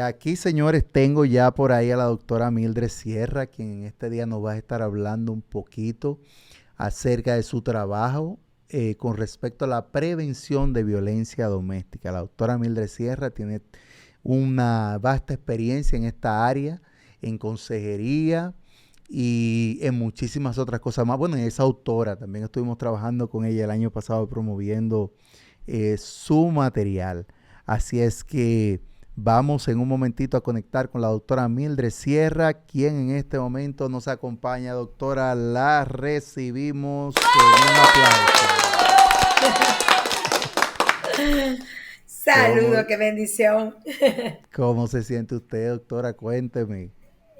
Aquí, señores, tengo ya por ahí a la doctora Mildred Sierra, quien en este día nos va a estar hablando un poquito acerca de su trabajo con respecto a la prevención de violencia doméstica. La doctora Mildred Sierra tiene una vasta experiencia en esta área, en consejería y en muchísimas otras cosas más. Bueno, es autora, también estuvimos trabajando con ella el año pasado promoviendo su material. Así es que vamos en un momentito a conectar con la doctora Mildred Sierra, quien en este momento nos acompaña. Doctora, la recibimos con un aplauso. Saludo, ¿Cómo, qué bendición. cómo se siente usted, doctora? Cuénteme.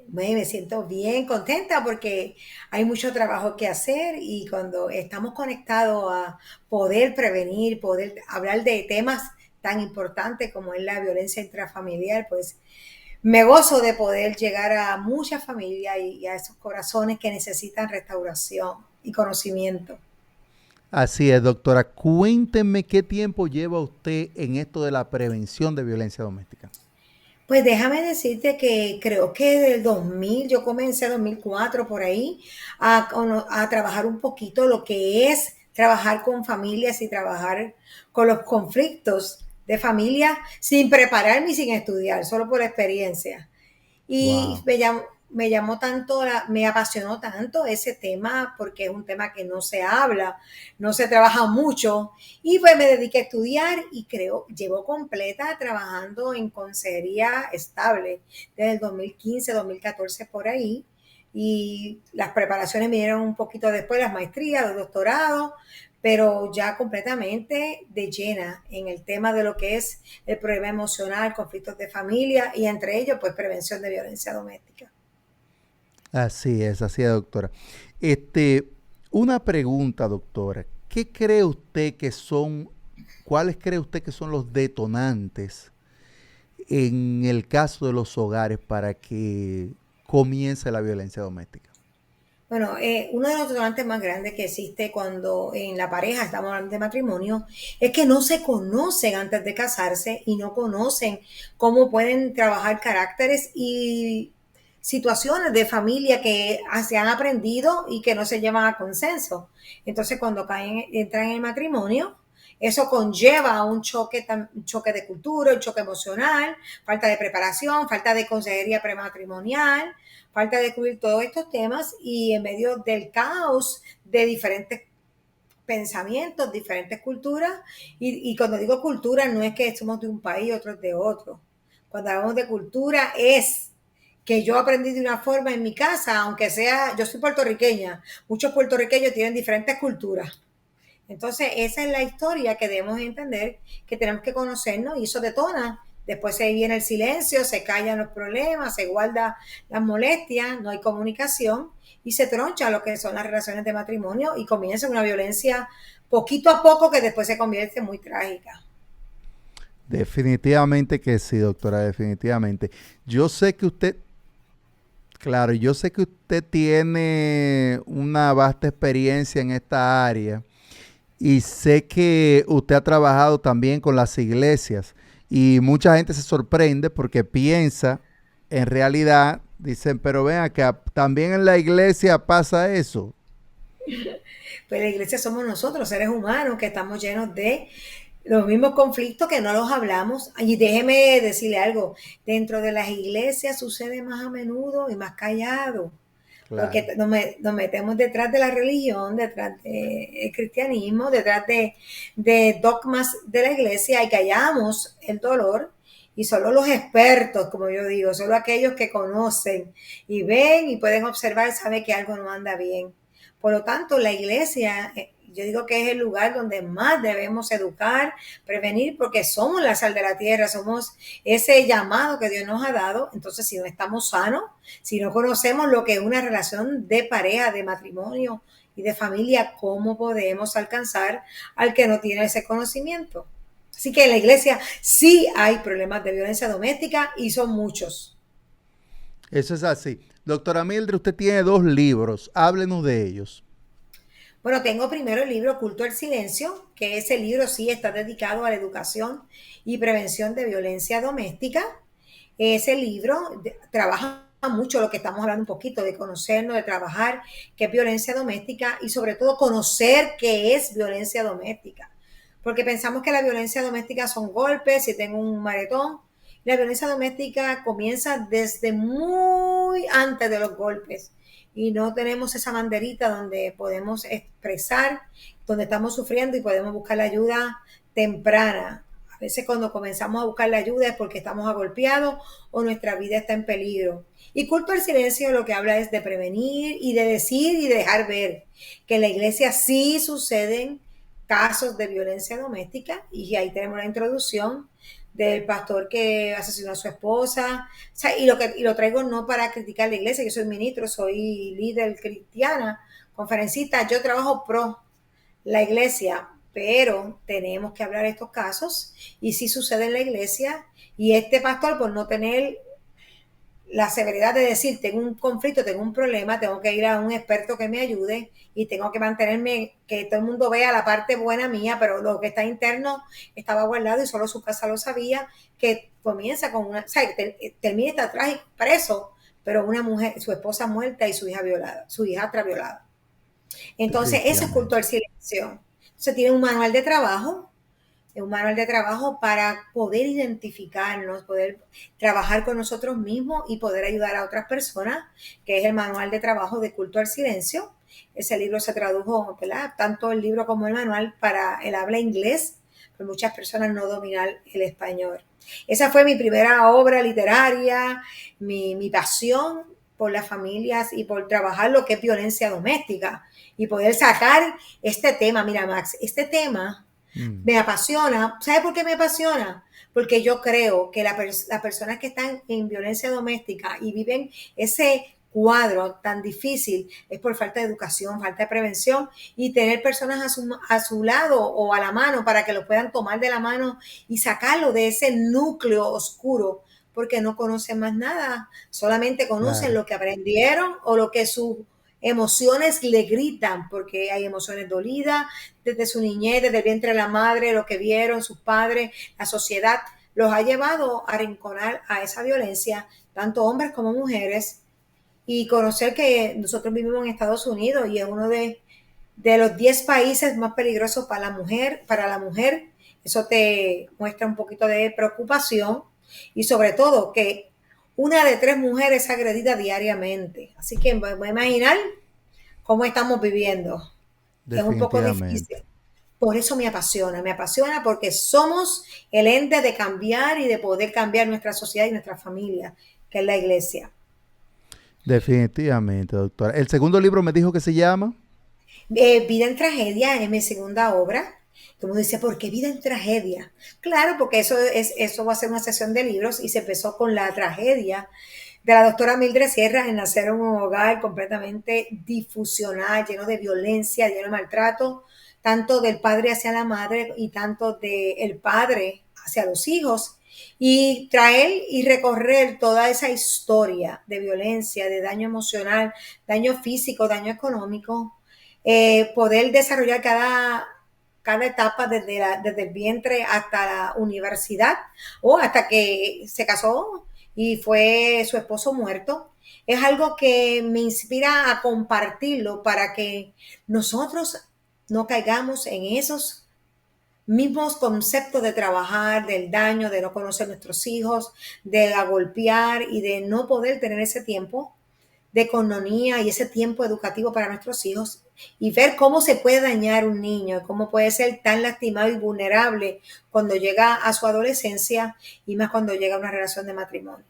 Me siento bien contenta porque hay mucho trabajo que hacer y cuando estamos conectados a poder prevenir, poder hablar de temas tan importantes como es la violencia intrafamiliar, pues me gozo de poder llegar a muchas familias y a esos corazones que necesitan restauración y conocimiento. Así es, doctora. Cuénteme qué tiempo lleva usted en esto de la prevención de violencia doméstica. Pues déjame decirte que creo que del 2000, yo comencé 2004 por ahí, a trabajar un poquito lo que es trabajar con familias y trabajar con los conflictos de familia sin prepararme y sin estudiar, solo por experiencia. Y Wow. me llamó tanto, me apasionó tanto ese tema porque es un tema que no se habla, no se trabaja mucho. Y pues me dediqué a estudiar y creo, llevo completa trabajando en consejería estable desde el 2015, 2014 por ahí. Y las preparaciones me dieron un poquito después, las maestrías, los doctorados, pero ya completamente de llena en el tema de lo que es el problema emocional, conflictos de familia y entre ellos, pues prevención de violencia doméstica. Así es, doctora. Este, una pregunta, doctora. ¿Qué cree usted que son, cuáles cree usted que son los detonantes en el caso de los hogares para que comience la violencia doméstica? Bueno, uno de los detonantes más grandes que existe cuando en la pareja estamos hablando de matrimonio es que no se conocen antes de casarse y no conocen cómo pueden trabajar caracteres y situaciones de familia que se han aprendido y que no se llevan a consenso. Entonces, cuando entran en el matrimonio, eso conlleva a un choque de cultura, un choque emocional, falta de preparación, falta de consejería prematrimonial, falta de cubrir todos estos temas y en medio del caos de diferentes pensamientos, diferentes culturas, y cuando digo cultura no es que somos de un país, otros de otro. Cuando hablamos de cultura es que yo aprendí de una forma en mi casa, aunque sea, yo soy puertorriqueña, muchos puertorriqueños tienen diferentes culturas. Entonces, esa es la historia que debemos entender, que tenemos que conocernos y eso detona. Después se viene el silencio, se callan los problemas, se guarda las molestias, no hay comunicación y se troncha lo que son las relaciones de matrimonio y comienza una violencia poquito a poco que después se convierte en muy trágica. Definitivamente que sí, doctora, definitivamente. Yo sé que usted, claro, yo sé que usted tiene una vasta experiencia en esta área y sé que usted ha trabajado también con las iglesias y mucha gente se sorprende porque piensa, en realidad, dicen, pero ven acá, también en la iglesia pasa eso. Pues la iglesia somos nosotros, seres humanos, que estamos llenos de los mismos conflictos que no los hablamos. Y déjeme decirle algo, dentro de las iglesias sucede más a menudo y más callado, porque Claro. nos metemos detrás de la religión, detrás del cristianismo, detrás de dogmas de la iglesia y callamos el dolor. Y solo los expertos, como yo digo, solo aquellos que conocen y ven y pueden observar, saben que algo no anda bien. Por lo tanto, la iglesia, yo digo que es el lugar donde más debemos educar, prevenir, porque somos la sal de la tierra, somos ese llamado que Dios nos ha dado. Entonces, si no estamos sanos, si no conocemos lo que es una relación de pareja, de matrimonio y de familia, ¿cómo podemos alcanzar al que no tiene ese conocimiento? Así que en la iglesia sí hay problemas de violencia doméstica y son muchos. Eso es así. Doctora Mildred, usted tiene dos libros. Háblenos de ellos. Bueno, tengo primero el libro Culto al Silencio, que ese libro sí está dedicado a la educación y prevención de violencia doméstica. Ese libro trabaja mucho lo que estamos hablando un poquito, de conocernos, de trabajar qué es violencia doméstica y sobre todo conocer qué es violencia doméstica. Porque pensamos que la violencia doméstica son golpes, si tengo un maretón. La violencia doméstica comienza desde muy antes de los golpes y no tenemos esa banderita donde podemos expresar, donde estamos sufriendo y podemos buscar la ayuda temprana. A veces cuando comenzamos a buscar la ayuda es porque estamos agolpeados o nuestra vida está en peligro. Y culto al silencio lo que habla es de prevenir y de decir y de dejar ver que en la iglesia sí suceden casos de violencia doméstica y ahí tenemos la introducción del pastor que asesinó a su esposa. O sea, y lo traigo no para criticar la iglesia, yo soy ministro, soy líder cristiana, conferencista, yo trabajo pro la iglesia, pero tenemos que hablar de estos casos y si sucede en la iglesia y este pastor por no tener la severidad de decir, tengo un conflicto, tengo un problema, tengo que ir a un experto que me ayude y tengo que mantenerme, que todo el mundo vea la parte buena mía, pero lo que está interno estaba guardado y solo su casa lo sabía, que comienza con una, o sea, termina esta trágico preso, pero una mujer, su esposa muerta y su hija violada, su hijastra violada. Entonces, eso es culto definitivamente. al silencio. Entonces, tiene un manual de trabajo, para poder identificarnos, poder trabajar con nosotros mismos y poder ayudar a otras personas, que es el manual de trabajo de culto al silencio. Ese libro se tradujo, ¿verdad? Tanto el libro como el manual para el habla inglés, pero muchas personas no dominan el español. Esa fue mi primera obra literaria, mi pasión por las familias y por trabajar lo que es violencia doméstica y poder sacar este tema. Mira, Max, este tema Mm. me apasiona. ¿Sabe por qué me apasiona? Porque yo creo que las personas que están en violencia doméstica y viven ese cuadro tan difícil es por falta de educación, falta de prevención y tener personas a su lado o a la mano para que lo puedan tomar de la mano y sacarlo de ese núcleo oscuro porque no conocen más nada, solamente conocen Claro. lo que aprendieron o lo que sus emociones le gritan, porque hay emociones dolidas, desde su niñez, desde el vientre de la madre, lo que vieron sus padres, la sociedad, los ha llevado a arrinconar a esa violencia, tanto hombres como mujeres, y conocer que nosotros vivimos en Estados Unidos y es uno de los 10 países más peligrosos para la mujer. Eso te muestra un poquito de preocupación y sobre todo que una de 3 mujeres es agredida diariamente. Así que me voy a imaginar cómo estamos viviendo. Es un poco difícil. Definitivamente. Por eso me apasiona porque somos el ente de cambiar y de poder cambiar nuestra sociedad y nuestra familia, que es la iglesia. Definitivamente, doctora. El segundo libro me dijo que se llama Vida en tragedia es mi segunda obra. Como dice, ¿por qué vida en tragedia? Claro, porque eso va a ser una sesión de libros y se empezó con la tragedia de la doctora Mildred Sierra en nacer en un hogar completamente disfuncional, lleno de violencia, lleno de maltrato, tanto del padre hacia la madre y tanto del padre hacia los hijos. Y traer y recorrer toda esa historia de violencia, de daño emocional, daño físico, daño económico, poder desarrollar cada etapa desde el vientre hasta la universidad o hasta que se casó y fue su esposo muerto, es algo que me inspira a compartirlo para que nosotros no caigamos en esos mismos conceptos de trabajar, del daño, de no conocer a nuestros hijos, de golpear y de no poder tener ese tiempo de economía y ese tiempo educativo para nuestros hijos y ver cómo se puede dañar un niño, cómo puede ser tan lastimado y vulnerable cuando llega a su adolescencia y más cuando llega a una relación de matrimonio.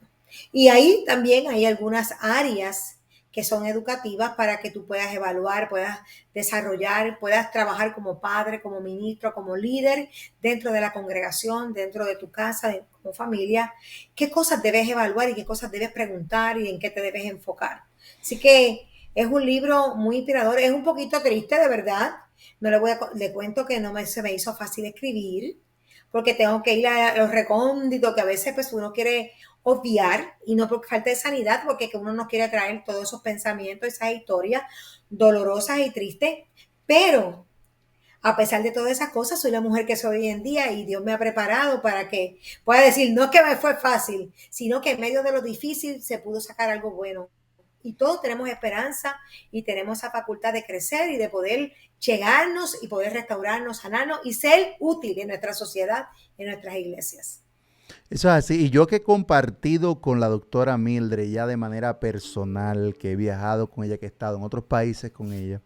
Y ahí también hay algunas áreas que son educativas para que tú puedas evaluar, puedas desarrollar, puedas trabajar como padre, como ministro, como líder dentro de la congregación, dentro de tu casa, como familia, qué cosas debes evaluar y qué cosas debes preguntar y en qué te debes enfocar. Así que es un libro muy inspirador, es un poquito triste de verdad, no le cuento que se me hizo fácil escribir, porque tengo que ir a los recónditos que a veces pues uno quiere obviar y no por falta de sanidad, porque uno no quiere traer todos esos pensamientos, esas historias dolorosas y tristes, pero A pesar de todas esas cosas, soy la mujer que soy hoy en día y Dios me ha preparado para que pueda decir, no es que me fue fácil, sino que en medio de lo difícil se pudo sacar algo bueno. Y todos tenemos esperanza y tenemos esa facultad de crecer y de poder llegarnos y poder restaurarnos, sanarnos y ser útil en nuestra sociedad, en nuestras iglesias. Eso es así. Y yo que he compartido con la doctora Mildred ya de manera personal, que he viajado con ella, que he estado en otros países con ella,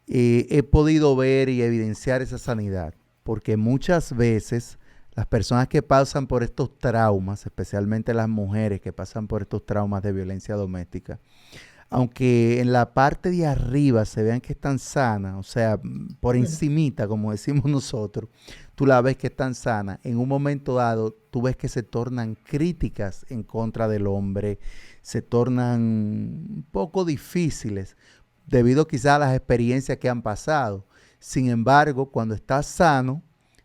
he podido ver y evidenciar esa sanidad, porque muchas veces las personas que pasan por estos traumas, especialmente las mujeres que pasan por estos traumas de violencia doméstica, aunque en la parte de arriba se vean que están sanas, o sea, por encimita, como decimos nosotros, tú la ves que están sanas, en un momento dado tú ves que se tornan críticas en contra del hombre, se tornan un poco difíciles, debido quizás a las experiencias que han pasado. Sin embargo, cuando estás sano,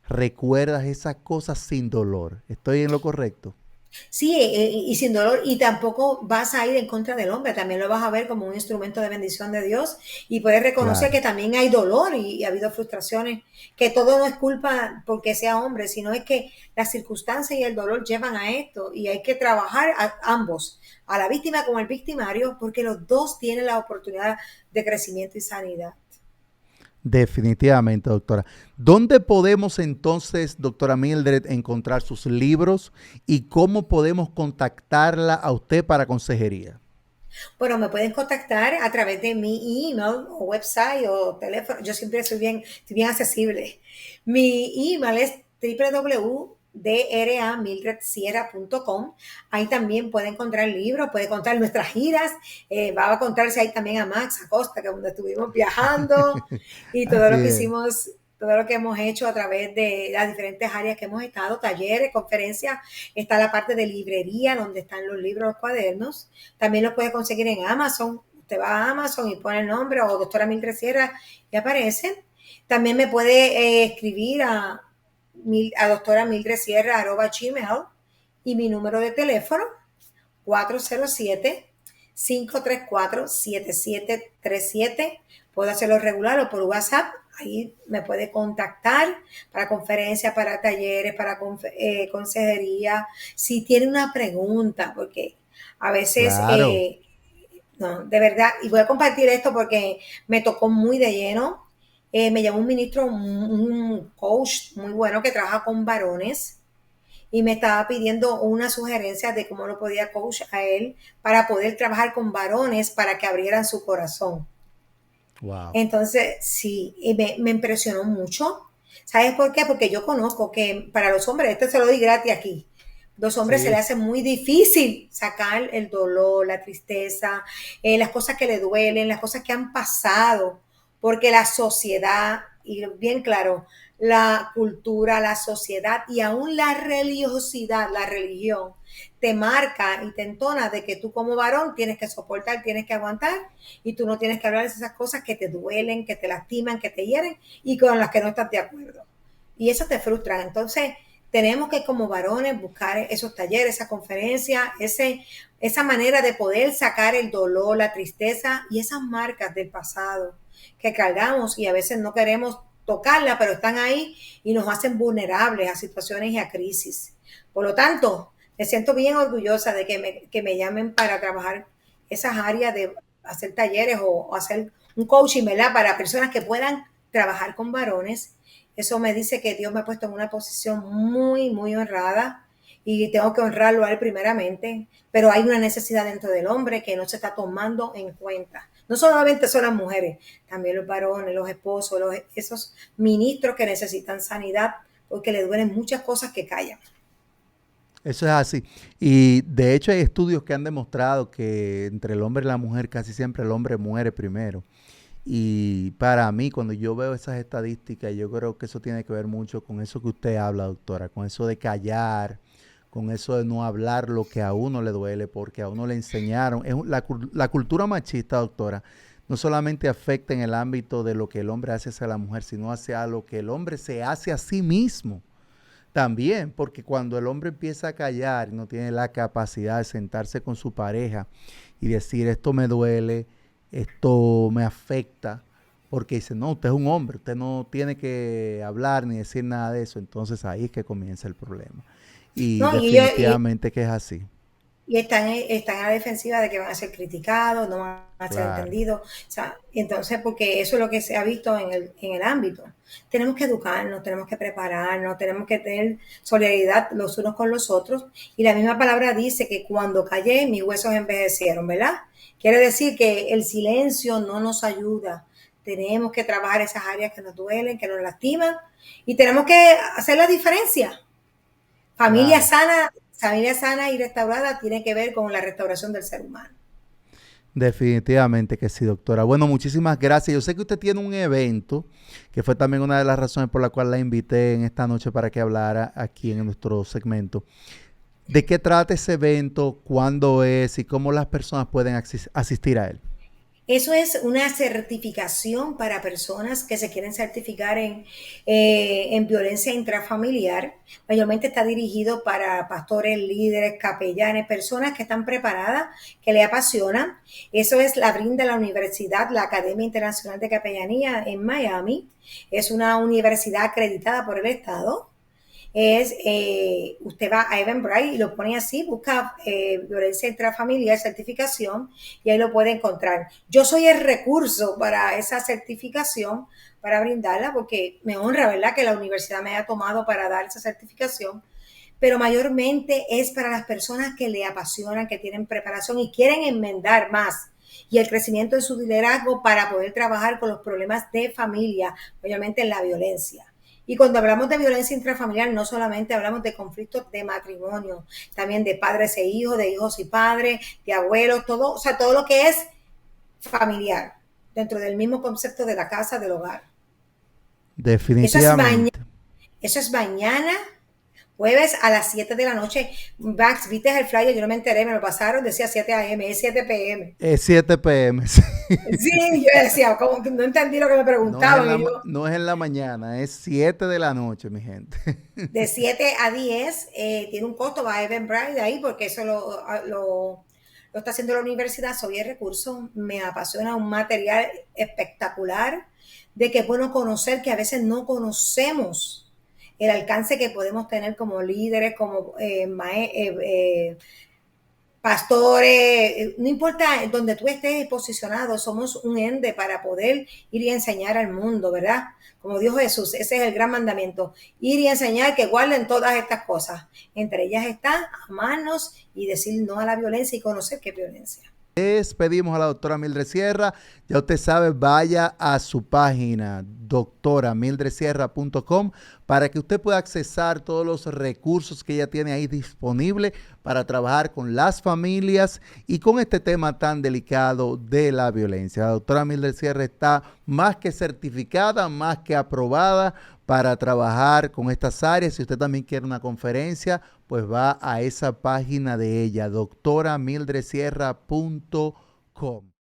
recuerdas esas cosas sin dolor. ¿Estoy en lo correcto? Sí, y sin dolor, y tampoco vas a ir en contra del hombre, también lo vas a ver como un instrumento de bendición de Dios y puedes reconocer que Claro. también hay dolor y ha habido frustraciones, que todo no es culpa porque sea hombre, sino es que las circunstancias y el dolor llevan a esto y hay que trabajar a ambos, a la víctima como al victimario, porque los dos tienen la oportunidad de crecimiento y sanidad. Definitivamente, doctora. ¿Dónde podemos entonces, doctora Mildred, encontrar sus libros y cómo podemos contactarla a usted para consejería? Bueno, me pueden contactar a través de mi email o website o teléfono. Yo siempre soy bien accesible. Mi email es www.dramildredsierra.com. Ahí también puede encontrar libros, puede encontrar nuestras giras. Va a encontrarse ahí también a Max Acosta, que es donde estuvimos viajando y todo Así lo que es. hicimos, todo lo que hemos hecho a través de las diferentes áreas que hemos estado, talleres, conferencias. Está la parte de librería, donde están los libros, los cuadernos. También los puede conseguir en Amazon. Usted va a Amazon y pone el nombre o doctora Mildred Sierra y aparece. También me puede escribir a doctora Mildred Sierra @gmail y mi número de teléfono 407-534-7737. Puedo hacerlo regular o por WhatsApp. Ahí me puede contactar para conferencias, para talleres, para consejería. Si tiene una pregunta, porque a veces, Claro. no, de verdad, y voy a compartir esto porque me tocó muy de lleno. Me llamó un ministro, un coach muy bueno que trabaja con varones y me estaba pidiendo una sugerencia de cómo lo podía coach a él para poder trabajar con varones para que abrieran su corazón. Wow. Entonces, sí, me impresionó mucho. ¿Sabes por qué? Porque yo conozco que para los hombres, esto se lo di gratis aquí, los hombres se les Sí. hace muy difícil sacar el dolor, la tristeza, las cosas que le duelen, las cosas que han pasado, porque la sociedad, y bien claro, la cultura, la sociedad y aún la religiosidad, la religión, te marca y te entona de que tú como varón tienes que soportar, tienes que aguantar y tú no tienes que hablar de esas cosas que te duelen, que te lastiman, que te hieren y con las que no estás de acuerdo. Y eso te frustra. Entonces, tenemos que como varones buscar esos talleres, esa conferencia, esa manera de poder sacar el dolor, la tristeza y esas marcas del pasado que cargamos y a veces no queremos tocarla, pero están ahí y nos hacen vulnerables a situaciones y a crisis. Por lo tanto, me siento bien orgullosa de que me llamen para trabajar esas áreas de hacer talleres o hacer un coaching, ¿verdad? Para personas que puedan trabajar con varones. Eso me dice que Dios me ha puesto en una posición muy, muy honrada y tengo que honrarlo a él primeramente, pero hay una necesidad dentro del hombre que no se está tomando en cuenta. No solamente son las mujeres, también los varones, los esposos, esos ministros que necesitan sanidad porque le duelen muchas cosas que callan. Eso es así. Y de hecho hay estudios que han demostrado que entre el hombre y la mujer casi siempre el hombre muere primero. Y para mí, cuando yo veo esas estadísticas, yo creo que eso tiene que ver mucho con eso que usted habla, doctora, con eso de callar, con eso de no hablar lo que a uno le duele, porque a uno le enseñaron. La cultura machista, doctora, no solamente afecta en el ámbito de lo que el hombre hace hacia la mujer, sino hacia lo que el hombre se hace a sí mismo. También, porque cuando el hombre empieza a callar y no tiene la capacidad de sentarse con su pareja y decir esto me duele, esto me afecta, porque dicen, no, usted es un hombre, usted no tiene que hablar ni decir nada de eso. Entonces ahí es que comienza el problema. Y ¿no? definitivamente que es así. Y están a la defensiva de que van a ser criticados, no van a ser Claro, entendidos. O sea, entonces, porque eso es lo que se ha visto en el ámbito. Tenemos que educarnos, tenemos que prepararnos, tenemos que tener solidaridad los unos con los otros. Y la misma palabra dice que cuando callé, mis huesos envejecieron, ¿verdad? Quiere decir que el silencio no nos ayuda. Tenemos que trabajar esas áreas que nos duelen, que nos lastiman, y tenemos que hacer la diferencia. Familia claro. sana, familia sana y restaurada tiene que ver con la restauración del ser humano. Definitivamente que sí, doctora. Bueno, muchísimas gracias. Yo sé que usted tiene un evento, que fue también una de las razones por la cual la invité en esta noche para que hablara aquí en nuestro segmento. ¿De qué trata ese evento? ¿Cuándo es? ¿Y cómo las personas pueden asistir a él? Eso es una certificación para personas que se quieren certificar en violencia intrafamiliar. Mayormente está dirigido para pastores, líderes, capellanes, personas que están preparadas, que le apasionan. Eso es la brinda la universidad, la Academia Internacional de Capellanía en Miami. Es una universidad acreditada por el Estado. Usted va a Eventbrite y lo pone así, busca violencia intrafamiliar, certificación, y ahí lo puede encontrar. Yo soy el recurso para esa certificación, para brindarla, porque me honra, ¿verdad?, que la universidad me haya tomado para dar esa certificación, pero mayormente es para las personas que le apasionan, que tienen preparación y quieren enmendar más y el crecimiento de su liderazgo para poder trabajar con los problemas de familia, mayormente en la violencia. Y cuando hablamos de violencia intrafamiliar, no solamente hablamos de conflictos de matrimonio, también de padres e hijos, de hijos y padres, de abuelos, todo, o sea, todo lo que es familiar, dentro del mismo concepto de la casa, del hogar. Eso es mañana, Definitivamente. eso es mañana, jueves a las 7 de la noche. Max, ¿viste el flyer? Yo no me enteré, me lo pasaron, decía 7 a.m., es 7 p.m. Es 7 p.m. Sí. Sí, yo decía, como que no entendí lo que me preguntaban. Y yo, No es en la mañana, es 7 de la noche, mi gente. de 7 a 10, tiene un costo, va a Eventbrite ahí, porque eso lo está haciendo la universidad, soy el recurso, me apasiona un material espectacular, de que es bueno conocer, que a veces no conocemos el alcance que podemos tener como líderes, como pastores, no importa donde tú estés posicionado, somos un ende para poder ir y enseñar al mundo, ¿verdad? Como dijo Jesús, ese es el gran mandamiento, ir y enseñar que guarden todas estas cosas. Entre ellas está amarnos y decir no a la violencia y conocer qué es violencia. Despedimos a la doctora Mildred Sierra. Ya usted sabe, vaya a su página doctoramildredsierra.com para que usted pueda accesar todos los recursos que ella tiene ahí disponibles para trabajar con las familias y con este tema tan delicado de la violencia. La doctora Mildred Sierra está más que certificada, más que aprobada para trabajar con estas áreas. Si usted también quiere una conferencia, pues va a esa página de ella, doctoramildredsierra.com.